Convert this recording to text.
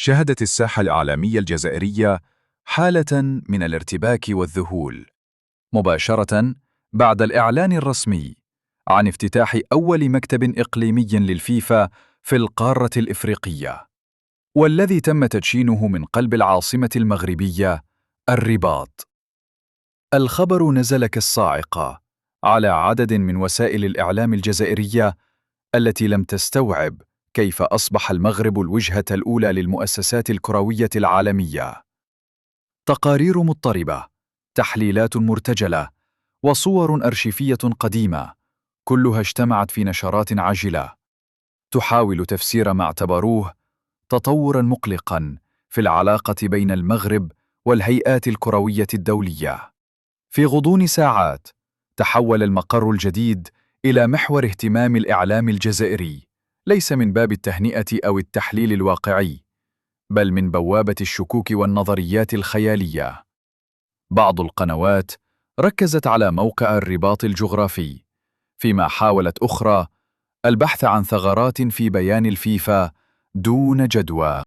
شهدت الساحة الإعلامية الجزائرية حالة من الارتباك والذهول، مباشرة بعد الإعلان الرسمي عن افتتاح أول مكتب إقليمي للفيفا في القارة الإفريقية، والذي تم تدشينه من قلب العاصمة المغربية الرباط. الخبر نزل كالصاعقة على عدد من وسائل الإعلام الجزائرية التي لم تستوعب كيف أصبح المغرب الوجهة الأولى للمؤسسات الكروية العالمية. تقارير مضطربة، تحليلات مرتجلة، وصور أرشيفية قديمة، كلها اجتمعت في نشرات عاجلة تحاول تفسير ما اعتبروه تطوراً مقلقاً في العلاقة بين المغرب والهيئات الكروية الدولية. في غضون ساعات تحول المقر الجديد إلى محور اهتمام الإعلام الجزائري، ليس من باب التهنئة أو التحليل الواقعي، بل من بوابة الشكوك والنظريات الخيالية. بعض القنوات ركزت على موقع الرباط الجغرافي، فيما حاولت أخرى البحث عن ثغرات في بيان الفيفا دون جدوى.